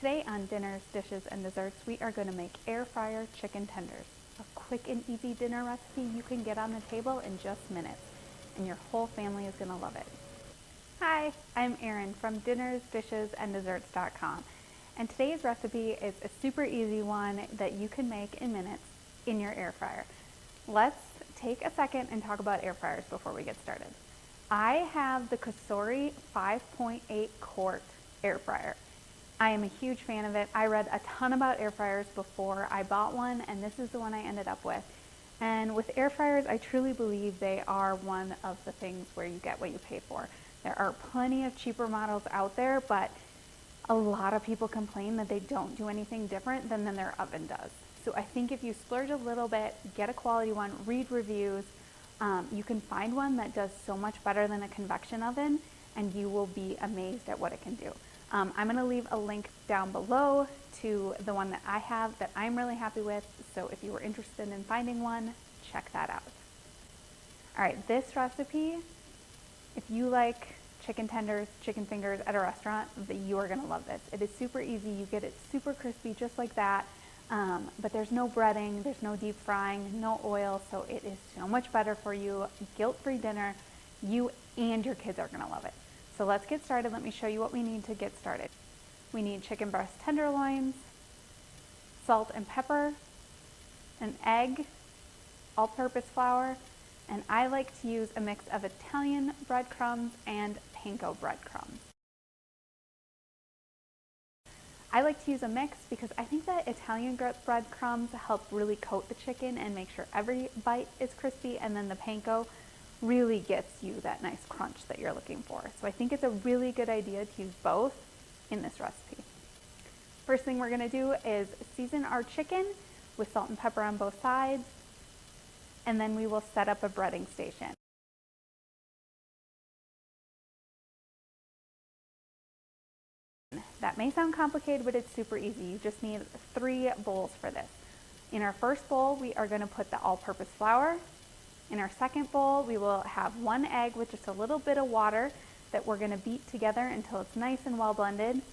Today on Dinners, Dishes, and Desserts, we are going to make air fryer chicken tenders. A quick and easy dinner recipe you can get on the table in just minutes, and your whole family is going to love it. Hi, I'm Erin from dinnersdishesanddeserts.com, and today's recipe is a super easy one that you can make in minutes in your air fryer. Let's take a second and talk about air fryers before we get started. I have the Cosori 5.8 quart air fryer. I am a huge fan of it. I read a ton about air fryers before I bought one, and this is the one I ended up with. And with air fryers, I truly believe they are one of the things where you get what you pay for. There are plenty of cheaper models out there, but a lot of people complain that they don't do anything different than their oven does. So I think if you splurge a little bit, get a quality one, read reviews, you can find one that does so much better than a convection oven, and you will be amazed at what it can do. I'm going to leave a link down below to the one that I have that I'm really happy with, so if you were interested in finding one, check that out. Alright, this recipe, if you like chicken tenders, chicken fingers at a restaurant, you are going to love this. It is super easy, you get it super crispy just like that, but there's no breading, there's no deep frying, no oil, so it is so much better for you. Guilt-free dinner. You and your kids are going to love it. So let's get started. Let me show you what we need to get started. We need chicken breast tenderloins, salt and pepper, an egg, all-purpose flour, and I like to use a mix of Italian breadcrumbs and panko breadcrumbs. I like to use a mix because I think that Italian breadcrumbs help really coat the chicken and make sure every bite is crispy, and then the panko really gets you that nice crunch that you're looking for. So I think it's a really good idea to use both in this recipe. First thing we're going to do is season our chicken with salt and pepper on both sides, and then we will set up a breading station. That may sound complicated, but it's super easy. You just need 3 bowls for this. In our first bowl, we are going to put the all-purpose flour. In our second bowl, we will have 1 egg with just a little bit of water that we're going to beat together until it's nice and well blended.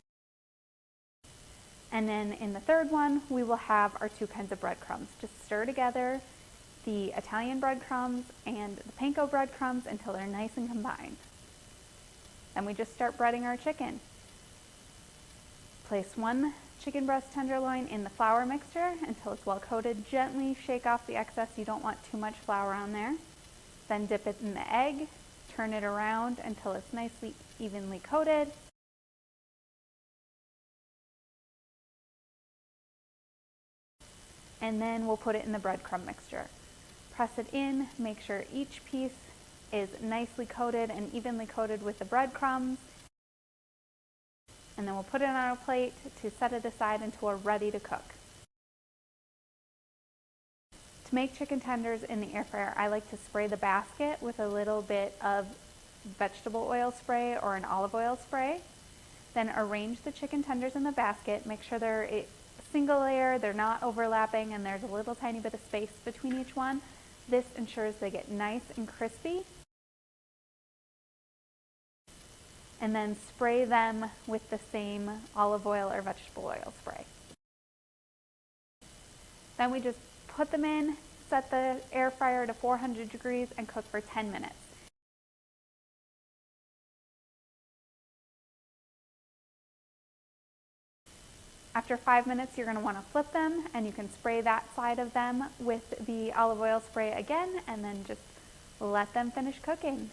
And then in the third one, we will have our 2 kinds of breadcrumbs. Just stir together the Italian breadcrumbs and the panko breadcrumbs until they're nice and combined. Then we just start breading our chicken. Place 1 chicken breast tenderloin in the flour mixture until it's well coated. Gently shake off the excess. You don't want too much flour on there. Then dip it in the egg, turn it around until it's nicely evenly coated. And then we'll put it in the breadcrumb mixture. Press it in, make sure each piece is nicely coated and evenly coated with the breadcrumbs. And then we'll put it on a plate to set it aside until we're ready to cook. To make chicken tenders in the air fryer, I like to spray the basket with a little bit of vegetable oil spray or an olive oil spray. Then arrange the chicken tenders in the basket. Make sure they're a single layer, they're not overlapping, and there's a little tiny bit of space between each one. This ensures they get nice and crispy. And then spray them with the same olive oil or vegetable oil spray. Then we just put them in, set the air fryer to 400 degrees, and cook for 10 minutes. After 5 minutes, you're going to want to flip them, and you can spray that side of them with the olive oil spray again, and then just let them finish cooking.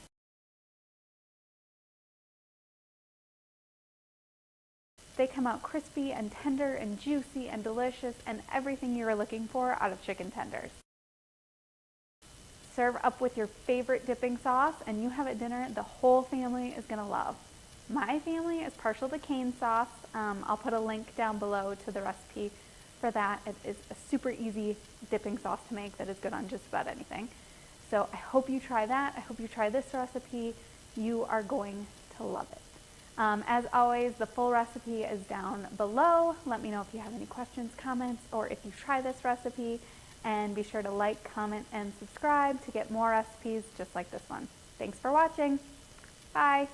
They come out crispy and tender and juicy and delicious and everything you were looking for out of chicken tenders. Serve up with your favorite dipping sauce and you have a dinner the whole family is going to love. My family is partial to cane sauce. I'll put a link down below to the recipe for that. It is a super easy dipping sauce to make that is good on just about anything. So I hope you try that. I hope you try this recipe. You are going to love it. As always, the full recipe is down below. Let me know if you have any questions, comments, or if you try this recipe. And be sure to like, comment, and subscribe to get more recipes just like this one. Thanks for watching. Bye.